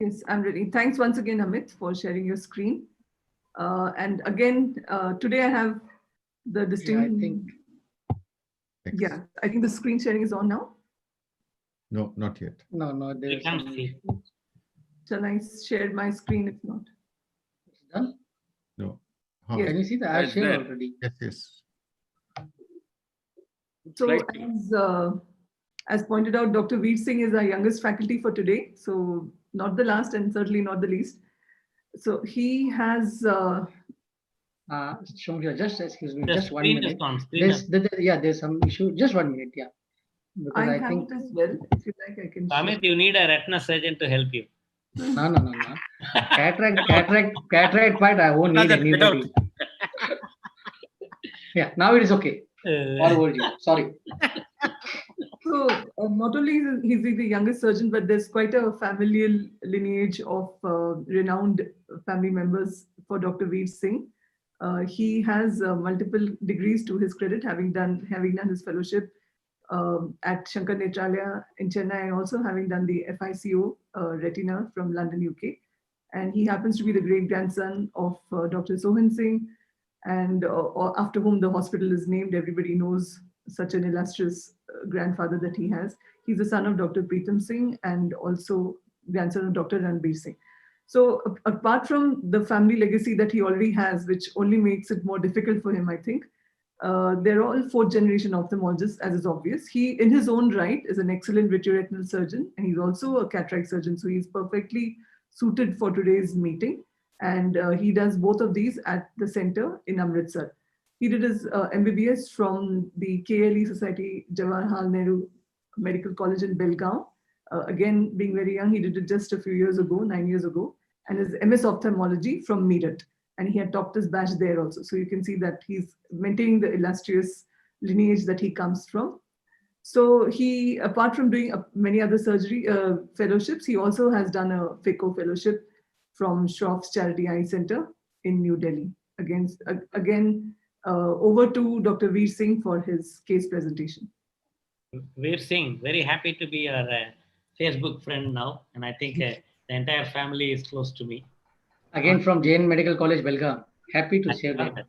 Yes, I'm ready. Thanks once again, Amit, for sharing your screen. And again, today I have the distinct. Yeah, I think the screen sharing is on now. No, not yet. No, You can't see. Shall I share my screen if not? It's done. No. Yes. Can you see the I shared already? Yes, yes. So as pointed out, Dr. Veer Singh is our youngest faculty for today. So not the last and certainly not the least. So he has Shomya, just excuse me, The just 1 screen minute. is on. There's some issue. Just 1 minute, yeah. Because I have it as well. If you like, I can. Amit, you need a retina surgeon to help you. No. Cataract part, I won't need anybody. Yeah, now it is okay. All over you. Sorry. So not only is he the youngest surgeon, but there's quite a familial lineage of renowned family members for Dr. Veer Singh. He has multiple degrees to his credit, having done his fellowship at Shankar Netralaya in Chennai, and also having done the FICO retina from London, UK. And he happens to be the great grandson of Dr. Sohan Singh, and after whom the hospital is named. Everybody knows such an illustrious grandfather that he has. He's the son of Dr. Preetam Singh and also grandson of Dr. Ranbir Singh. So apart from the family legacy that he already has, which only makes it more difficult for him, I think, they're all fourth generation ophthalmologists, as is obvious. He, in his own right, is an excellent vitreoretinal surgeon, and he's also a cataract surgeon. So he's perfectly suited for today's meeting. And he does both of these at the center in Amritsar. He did his MBBS from the KLE Society Jawaharlal Nehru Medical College in Belgaum. Again, being very young, he did it just a few years ago, 9 years ago, and his MS Ophthalmology from Meerut. And he had topped his batch there also. So you can see that he's maintaining the illustrious lineage that he comes from. So he, apart from doing many other surgery fellowships, he also has done a FICO fellowship from Shroff's Charity Eye Center in New Delhi. Again, over to Dr. Veer Singh for his case presentation. Veer Singh, very happy to be your Facebook friend now. And I think the entire family is close to me. Again from Jain Medical College, Belgaum. Happy to share that.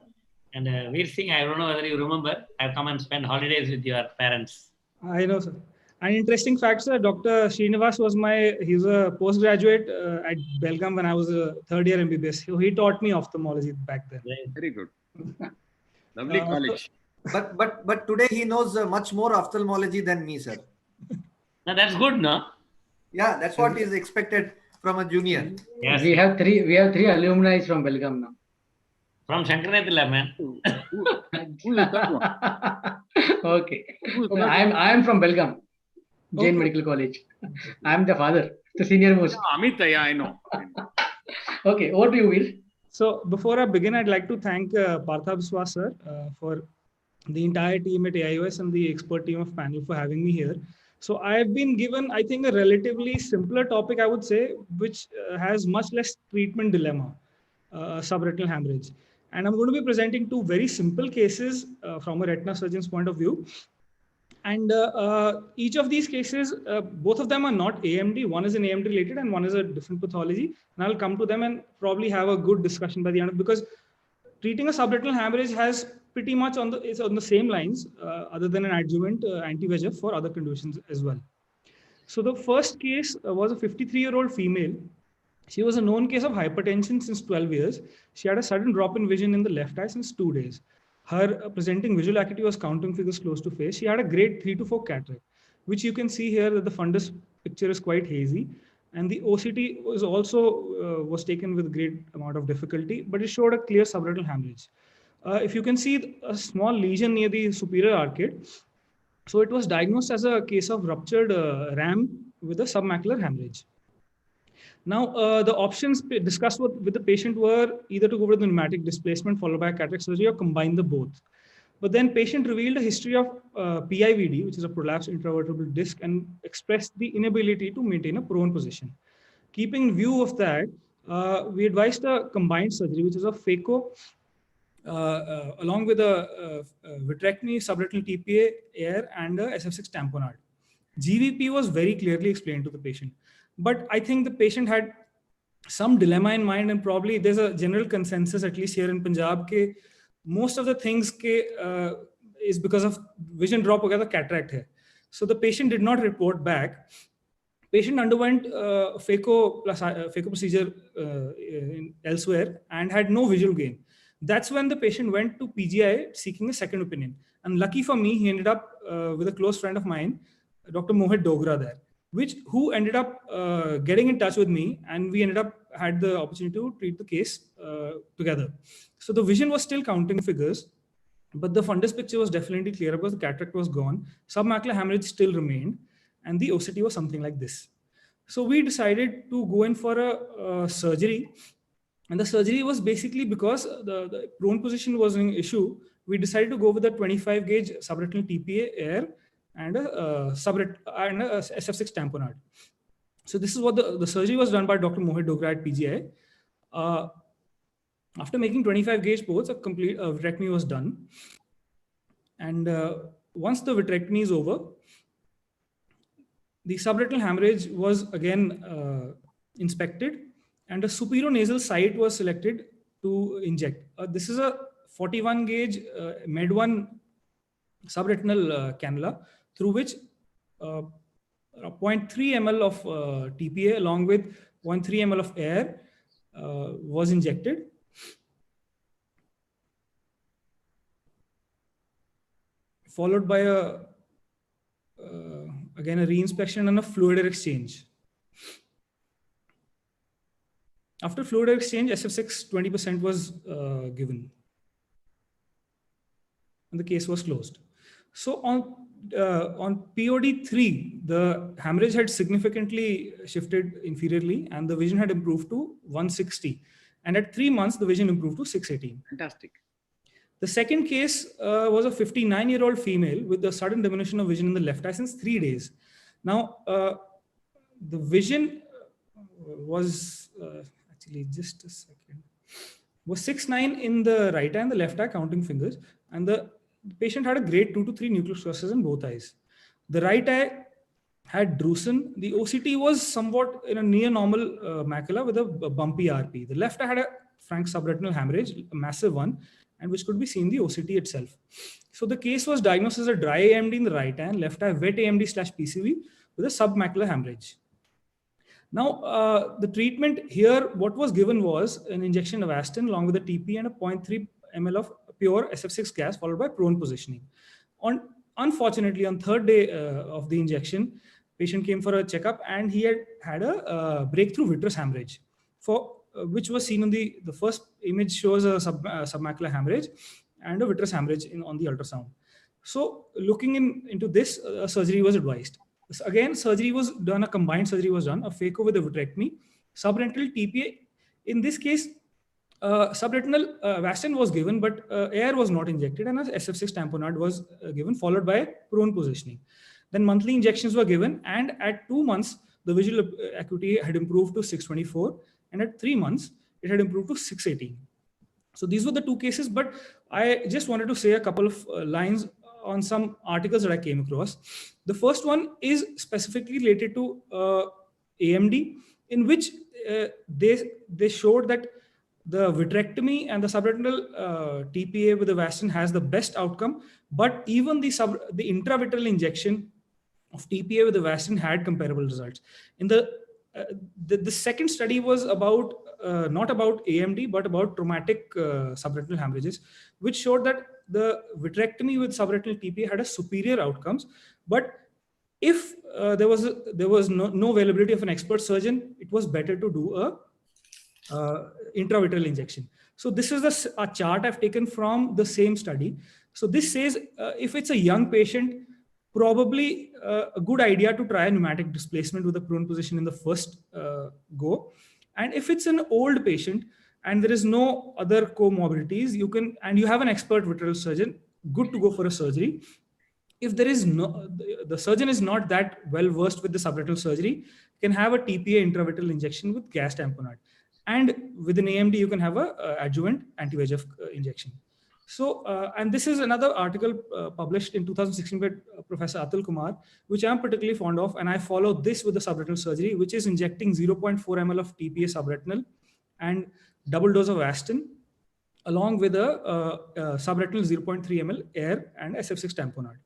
And Veer Singh, I don't know whether you remember, I've come and spent holidays with your parents. I know, sir. An interesting fact, sir, Dr. Srinivas he's a postgraduate at Belgaum when I was a third year MBBS. So he taught me ophthalmology back then. Very good. Lovely college. But today he knows much more ophthalmology than me, sir. Now that's good, no? Yeah, that's what is expected from a junior. Yes. We have three alumni from Belgaum now. From Shankar Netralaya, man. Who is that one? Okay. I am from Belgaum, Jain Medical College. I am the father, the senior most. Amit, yeah, I know. Okay, over to you, Veer. So before I begin, I'd like to thank Partha Biswas sir for the entire team at AIOS and the expert team of panel for having me here. So I've been given, I think, a relatively simpler topic, I would say, which has much less treatment dilemma, subretinal hemorrhage. And I'm going to be presenting two very simple cases from a retina surgeon's point of view. And each of these cases, both of them are not AMD. One is an AMD related and one is a different pathology. And I'll come to them and probably have a good discussion by the end, because treating a subretinal hemorrhage has pretty much on the same lines, other than an adjuvant anti-VEGF for other conditions as well. So the first case was a 53-year-old female. She was a known case of hypertension since 12 years. She had a sudden drop in vision in the left eye since 2 days. Her presenting visual acuity was counting figures close to face. She had a grade 3 to 4 cataract, which you can see here that the fundus picture is quite hazy. And the OCT was also was taken with great amount of difficulty, but it showed a clear subretinal hemorrhage. If you can see a small lesion near the superior arcade. So it was diagnosed as a case of ruptured RAM with a submacular hemorrhage. Now, the options discussed with the patient were either to go with the pneumatic displacement followed by cataract surgery or combine the both. But then patient revealed a history of PIVD, which is a prolapsed intravertebral disc, and expressed the inability to maintain a prone position. Keeping in view of that, we advised a combined surgery, which is a phaco, along with a vitrectomy, subretinal TPA, air, and a SF6 tamponade. GVP was very clearly explained to the patient. but I think the patient had some dilemma in mind, and probably there's a general consensus, at least here in Punjab, ke most of the things is because of vision drop ho gaya tha, cataract hai. So the patient did not report back. Patient underwent phaco procedure elsewhere and had no visual gain. That's when the patient went to PGI seeking a second opinion. And lucky for me, he ended up with a close friend of mine, Dr. Mohit Dogra there, who ended up getting in touch with me, and we ended up had the opportunity to treat the case together. So the vision was still counting figures, but the fundus picture was definitely clearer because the cataract was gone. Submacular hemorrhage still remained, and the OCT was something like this. So we decided to go in for a surgery, and the surgery was basically because the prone position was an issue. We decided to go with a 25 gauge subretinal TPA air and a SF6 tamponade. So this is what the surgery was done by Dr. Mohit Dogra at PGI. After making 25 gauge ports, a complete vitrectomy was done. And once the vitrectomy is over, the subretinal hemorrhage was again inspected, and a superior nasal site was selected to inject. This is a 41 gauge Med1 subretinal cannula, through which 0.3 ml of TPA along with 0.3 ml of air was injected. Followed by again a reinspection and a fluid exchange. After fluid exchange, SF6 20% was given, and the case was closed. So on POD3, the hemorrhage had significantly shifted inferiorly, and the vision had improved to 160. And at 3 months, the vision improved to 618. Fantastic. The second case was a 59-year-old female with a sudden diminution of vision in the left eye since 3 days. Now, the vision was actually just a second, was 6.9 in the right eye and the left eye, counting fingers, and the patient had a grade 2 to 3 nuclear sclerosis in both eyes. The right eye had drusen. The OCT was somewhat in a near normal macula with a bumpy RP. The left eye had a frank subretinal hemorrhage, a massive one, and which could be seen in the OCT itself. So the case was diagnosed as a dry AMD in the right eye and left eye wet AMD/PCV with a submacular hemorrhage. Now, the treatment here, what was given was an injection of Avastin along with a TP and a 0.3 ml of pure SF6 gas followed by prone positioning. Unfortunately, on third day of the injection, patient came for a checkup and he had a breakthrough vitreous hemorrhage, which was seen in the first image shows a submacular hemorrhage and a vitreous hemorrhage on the ultrasound. So looking into this, surgery was advised. So again, surgery was done, a combined surgery was done, a phaco with a vitrectomy, subretinal TPA. In this case, subretinal Avastin was given, but air was not injected, and a SF6 tamponade was given, followed by prone positioning. Then monthly injections were given, and at 2 months, the visual acuity had improved to 624, and at 3 months, it had improved to 618. So these were the 2 cases, but I just wanted to say a couple of lines on some articles that I came across. The first one is specifically related to AMD, in which they showed that the vitrectomy and the subretinal TPA with the Avastin has the best outcome, but even the intravitreal injection of TPA with the Avastin had comparable results. In the second study was about not about AMD, but about traumatic subretinal hemorrhages, which showed that the vitrectomy with subretinal TPA had a superior outcomes. But if there was no availability of an expert surgeon, it was better to do a intravitreal injection. So this is a chart I've taken from the same study. So this says if it's a young patient, probably a good idea to try a pneumatic displacement with a prone position in the first go. And if it's an old patient and there is no other comorbidities, and you have an expert vitreal surgeon, good to go for a surgery. If there is the surgeon is not that well versed with the subretinal surgery, you can have a TPA intravitreal injection with gas tamponade. And with an AMD, you can have a adjuvant anti-VEGF injection. So, and this is another article published in 2016 by Professor Atul Kumar, which I'm particularly fond of. And I follow this with the subretinal surgery, which is injecting 0.4 ml of TPA subretinal and double dose of Avastin, along with a subretinal 0.3 ml air and SF6 tamponade.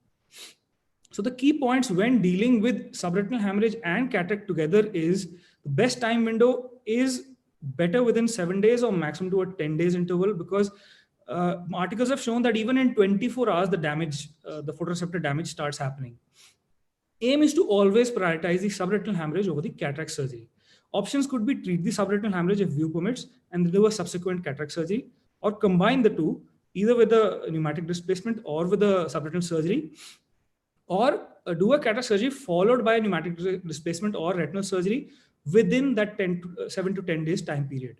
So the key points when dealing with subretinal hemorrhage and cataract together is the best time window is better within 7 days or maximum to a 10 days interval, because articles have shown that even in 24 hours, the damage, the photoreceptor damage starts happening. Aim is to always prioritize the subretinal hemorrhage over the cataract surgery. Options could be treat the subretinal hemorrhage if view permits and do a subsequent cataract surgery, or combine the two, either with a pneumatic displacement or with a subretinal surgery, or do a cataract surgery followed by a pneumatic displacement or retinal surgery within that 7 to 10 days time period.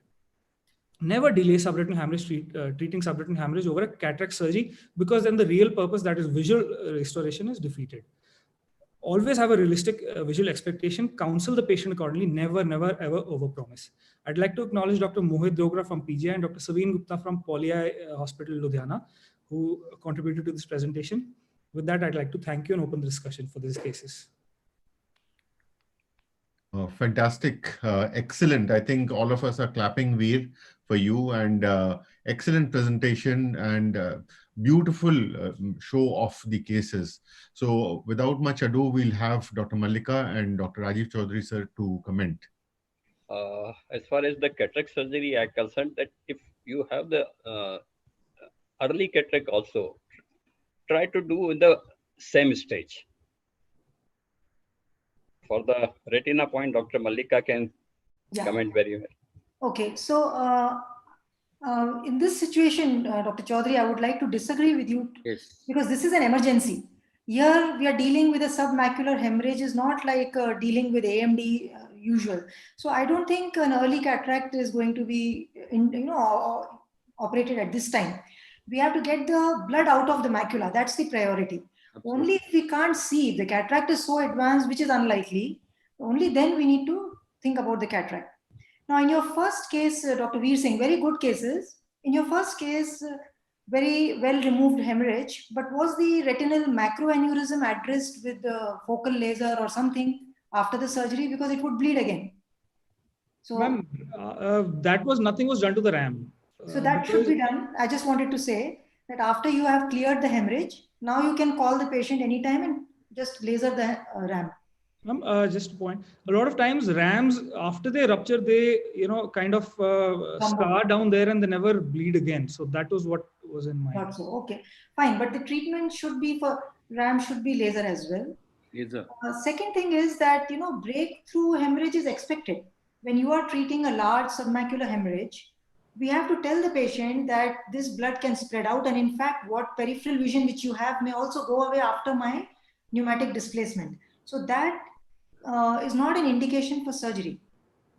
Never delay subretinal hemorrhage treating subretinal hemorrhage over a cataract surgery, because then the real purpose, that is visual restoration, is defeated. Always have a realistic visual expectation. Counsel the patient accordingly. Never, ever overpromise. I'd like to acknowledge Dr. Mohit Dogra from PGI and Dr. Saveen Gupta from Poly Hospital, Ludhiana, who contributed to this presentation. With that, I'd like to thank you and open the discussion for these cases. Fantastic. Excellent. I think all of us are clapping Veer for you, and excellent presentation and beautiful show of the cases. So without much ado, we'll have Dr. Mallika and Dr. Rajiv Chaudhary sir to comment. As far as the cataract surgery are concerned, that if you have the early cataract also, try to do in the same stage. For the retina point, Dr. Mallika can comment very well. Okay, so in this situation, Dr. Chaudhary, I would like to disagree with you, because this is an emergency. Here we are dealing with a submacular hemorrhage, is not like dealing with AMD usual. So I don't think an early cataract is going to be operated at this time. We have to get the blood out of the macula. That's the priority. Absolutely. Only if we can't see, if the cataract is so advanced, which is unlikely, only then we need to think about the cataract. Now, in your first case, Dr. Veer Singh, very good cases. In your first case, very well removed hemorrhage, but was the retinal macroaneurysm addressed with the focal laser or something after the surgery? Because it would bleed again. So, that was, nothing was done to the RAM. So that should be done. I just wanted to say that after you have cleared the hemorrhage, now you can call the patient anytime and just laser the RAM. Just a point. A lot of times RAMs, after they rupture, they kind of scar down there and they never bleed again. So that was what was in mind. Thought so. Okay, fine. But the treatment should be for RAM should be laser as well. Laser. Second thing is that breakthrough hemorrhage is expected when you are treating a large submacular hemorrhage. We have to tell the patient that this blood can spread out, and in fact, what peripheral vision which you have may also go away after my pneumatic displacement. So that is not an indication for surgery.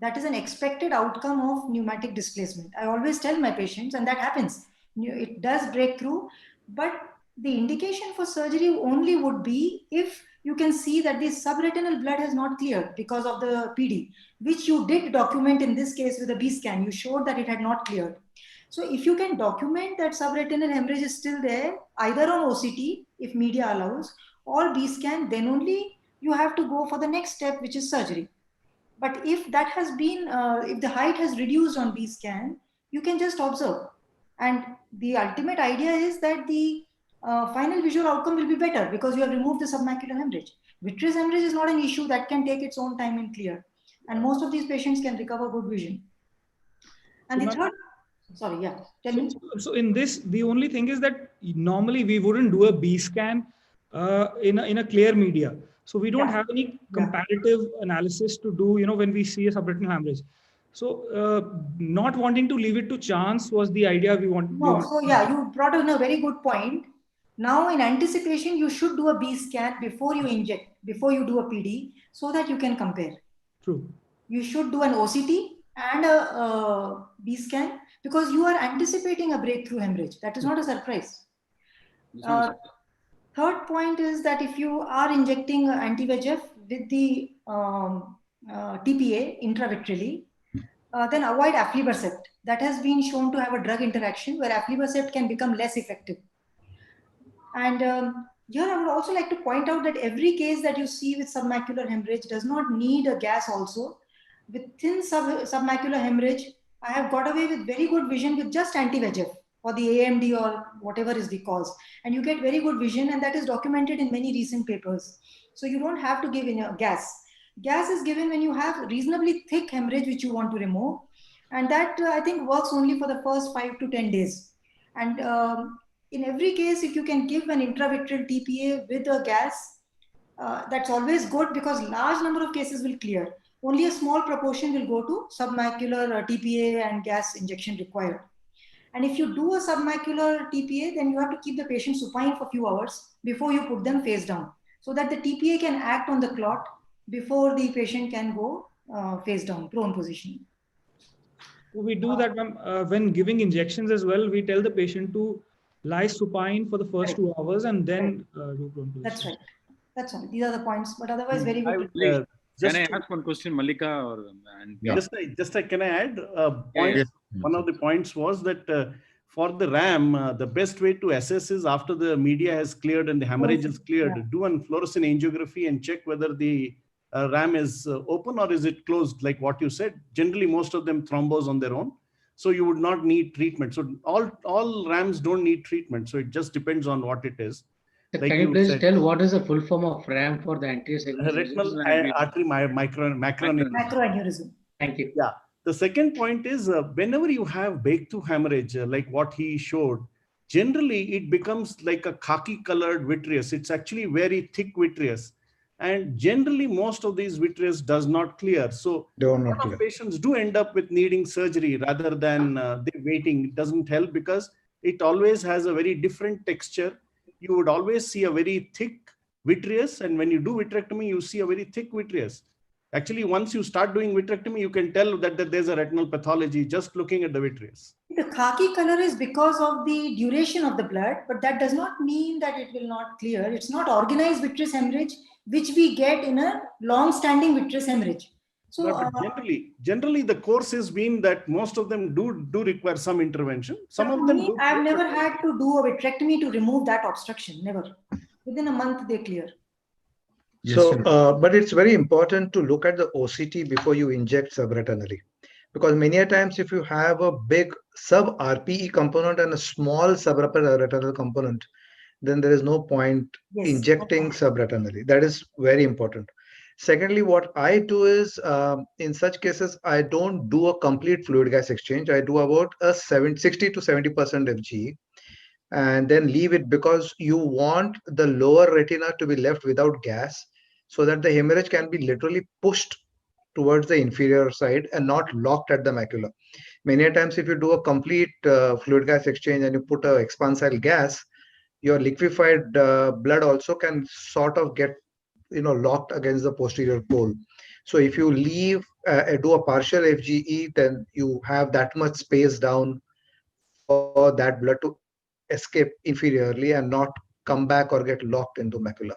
That is an expected outcome of pneumatic displacement. I always tell my patients, and that happens. It does break through, but the indication for surgery only would be if you can see that the subretinal blood has not cleared because of the PD, which you did document in this case with a B scan. You showed that it had not cleared. So if you can document that subretinal hemorrhage is still there, either on OCT, if media allows, or B scan, then only you have to go for the next step, which is surgery. But if that has been, if the height has reduced on B scan, you can just observe. And the ultimate idea is that the final visual outcome will be better because you have removed the submacular hemorrhage. Vitreous hemorrhage is not an issue that can take its own time and clear. And most of these patients can recover good vision. And the third, sorry, yeah, tell me. So in this, the only thing is that normally we wouldn't do a B scan in a clear media. So we don't have any comparative analysis to do, when we see a subretinal hemorrhage. So not wanting to leave it to chance was the idea we want. No, so yeah, you brought in a very good point. Now in anticipation, you should do a B scan before you inject, before you do a PD, so that you can compare. True. You should do an OCT and a B scan because you are anticipating a breakthrough hemorrhage. That is not a surprise. Third point is that if you are injecting anti-VEGF with the TPA intravitreally, then avoid aflibercept. That has been shown to have a drug interaction where aflibercept can become less effective. And here I would also like to point out that every case that you see with submacular hemorrhage does not need a gas also. Within submacular hemorrhage, I have got away with very good vision with just anti-VEGF or the AMD or whatever is the cause. And you get very good vision, and that is documented in many recent papers. So you don't have to give in a gas. Gas is given when you have reasonably thick hemorrhage which you want to remove. And that I think works only for the first 5 to 10 days. And in every case, if you can give an intravitreal TPA with a gas, that's always good because large number of cases will clear. Only a small proportion will go to submacular TPA and gas injection required. And if you do a submacular TPA, then you have to keep the patient supine for a few hours before you put them face down, so that the TPA can act on the clot before the patient can go face down, prone position. We do that when giving injections as well. We tell the patient to lie supine for the first 2 hours and then do prone position. That's right. That's all. These are the points, but otherwise very good. Can I ask one question, Malika? Can I add a point? Yes. One of the points was that for the RAM, the best way to assess is after the media has cleared and the hemorrhage is cleared, do an fluoresceint angiography and check whether the RAM is open or is it closed, like what you said. Generally, most of them thrombose on their own. So you would not need treatment. So all RAMs don't need treatment. So it just depends on what it is. Like can you please tell what is the full form of RAM for the anterior segment? Retinal artery macroaneurysm. Thank you. Yeah. The second point is whenever you have breakthrough hemorrhage, like what he showed, generally it becomes like a khaki colored vitreous. It's actually very thick vitreous. And generally most of these vitreous does not clear. So patients do end up with needing surgery rather than they waiting. It doesn't help because it always has a very different texture. You would always see a very thick vitreous, and when you do vitrectomy, you see a very thick vitreous. Actually, once you start doing vitrectomy, you can tell that there's a retinal pathology just looking at the vitreous. The khaki color is because of the duration of the blood, but that does not mean that it will not clear. It's not organized vitreous hemorrhage, which we get in a long-standing vitreous hemorrhage. So generally, the course has been that most of them do require some intervention. Some of them do. I've never had to do a vitrectomy to remove that obstruction. Never. Within a month, they clear. Yes, so, but it's very important to look at the OCT before you inject subretinally, because many a times if you have a big sub-RPE component and a small subretinal component, then there is no point injecting subretinally. That is very important. Secondly, what I do is, in such cases, I don't do a complete fluid gas exchange. I do about a 60 to 70% FGE and then leave it, because you want the lower retina to be left without gas so that the hemorrhage can be literally pushed towards the inferior side and not locked at the macula. Many times, if you do a complete fluid gas exchange and you put a expansile gas, your liquefied blood also can sort of get locked against the posterior pole. So if you leave, do a partial FGE, then you have that much space down for that blood to escape inferiorly and not come back or get locked into macula.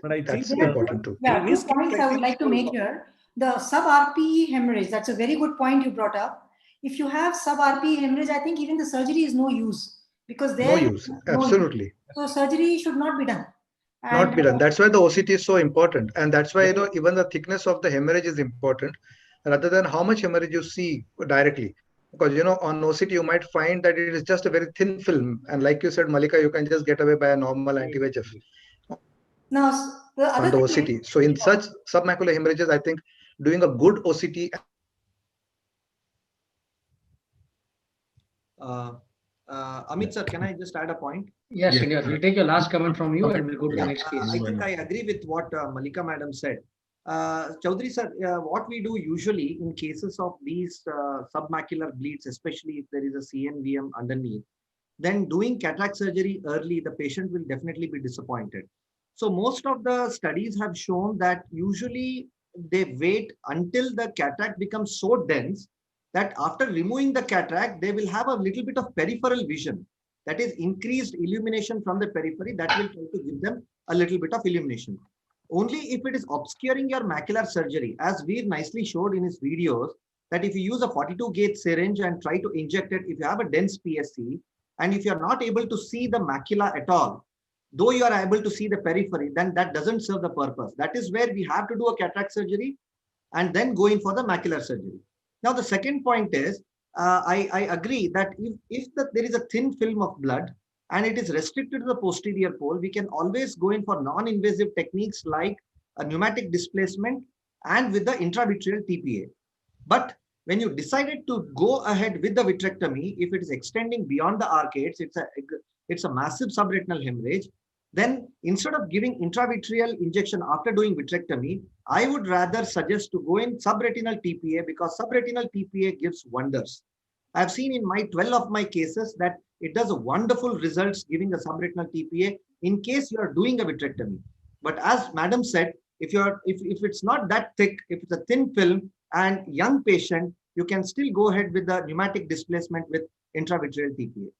But I think that's important too. Yeah, 2 points I would like to make here. The sub-RPE hemorrhage, that's a very good point you brought up. If you have sub-RPE hemorrhage, I think even the surgery is no use, because there no use. Absolutely. So surgery should not be done. Not be done. That's why the OCT is so important, and that's why even the thickness of the hemorrhage is important, rather than how much hemorrhage you see directly. Because on OCT you might find that it is just a very thin film, and like you said, Malika, you can just get away by a normal anti-VEGF now the on the OCT. So in such submacular hemorrhages, I think doing a good OCT. Amit sir, can I just add a point? Yes, Srinivas, we'll take your last comment from you and we'll go to the next case. I think I agree with what Malika madam said. Chaudhary sir, what we do usually in cases of these submacular bleeds, especially if there is a CNVM underneath, then doing cataract surgery early, the patient will definitely be disappointed. So most of the studies have shown that usually they wait until the cataract becomes so dense that after removing the cataract, they will have a little bit of peripheral vision. That is increased illumination from the periphery that will try to give them a little bit of illumination. Only if it is obscuring your macular surgery, as Veer nicely showed in his videos, that if you use a 42 gauge syringe and try to inject it, if you have a dense PSC, and if you're not able to see the macula at all, though you are able to see the periphery, then that doesn't serve the purpose. That is where we have to do a cataract surgery and then go in for the macular surgery. Now, the second point is, I agree that if there is a thin film of blood and it is restricted to the posterior pole, we can always go in for non-invasive techniques like a pneumatic displacement and with the intravitreal TPA. But when you decided to go ahead with the vitrectomy, if it is extending beyond the arcades, it's a massive subretinal hemorrhage, then instead of giving intravitreal injection after doing vitrectomy, I would rather suggest to go in subretinal TPA, because subretinal TPA gives wonders. I've seen in my 12 of my cases that it does a wonderful results giving a subretinal TPA in case you are doing a vitrectomy. But as Madam said, if it's not that thick, if it's a thin film and young patient, you can still go ahead with the pneumatic displacement with intravitreal TPA.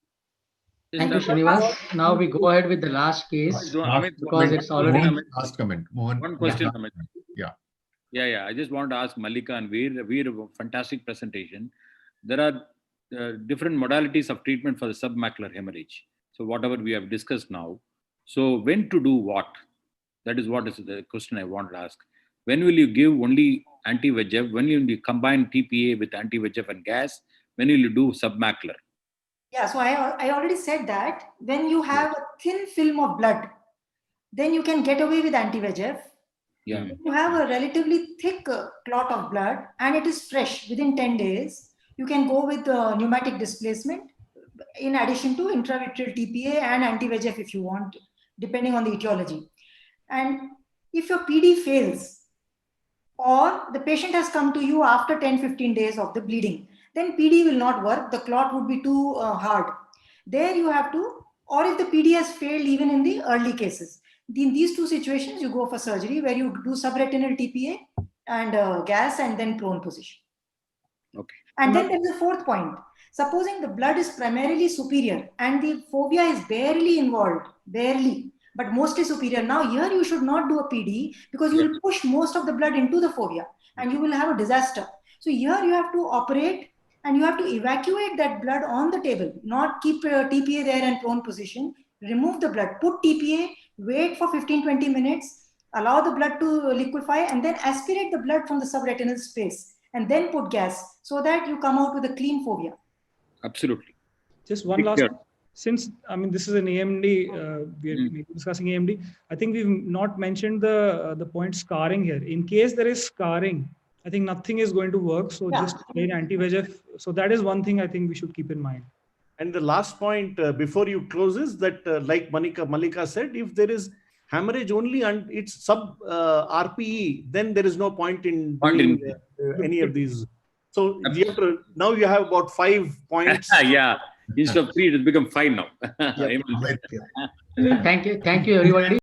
Thank you, Srinivas. Now we go ahead with the last case because it's already last comment. Mohan. One question, Yeah. Amit. Yeah. Yeah. I just want to ask Mallika and Veer a fantastic presentation. There are different modalities of treatment for the submacular hemorrhage. So whatever we have discussed now. So when to do what? That is what is the question I want to ask. When will you give only anti-VEGF? When will you combine TPA with anti-VEGF and gas? When will you do submacular? Yeah, so I already said that when you have a thin film of blood, then you can get away with anti-VEGF. Yeah. If you have a relatively thick clot of blood and it is fresh within 10 days, you can go with pneumatic displacement in addition to intravitreal TPA and anti-VEGF if you want, depending on the etiology. And if your PD fails or the patient has come to you after 10-15 days of the bleeding, then PD will not work. The clot would be too hard. There you have to, or if the PD has failed even in the early cases. In these two situations, you go for surgery where you do subretinal TPA and gas and then prone position. Okay. And then there's a fourth point. Supposing the blood is primarily superior and the fovea is barely involved, but mostly superior. Now here you should not do a PD because you will push most of the blood into the fovea and you will have a disaster. So here you have to operate and you have to evacuate that blood on the table, not keep TPA there in prone position, remove the blood, put TPA, wait for 15-20 minutes, allow the blood to liquefy and then aspirate the blood from the subretinal space and then put gas so that you come out with a clean fovea. Absolutely. Just one last, since this is an AMD, we are discussing AMD. I think we've not mentioned the point scarring here. In case there is scarring, I think nothing is going to work. So just plain anti-VEGF. So that is one thing I think we should keep in mind. And the last point before you close is that, like Mallika said, if there is hemorrhage only and it's sub RPE, then there is no point in doing any of these. So now you have about 5 points. Yeah. Instead of 3, it has become 5 now. Thank you, everybody.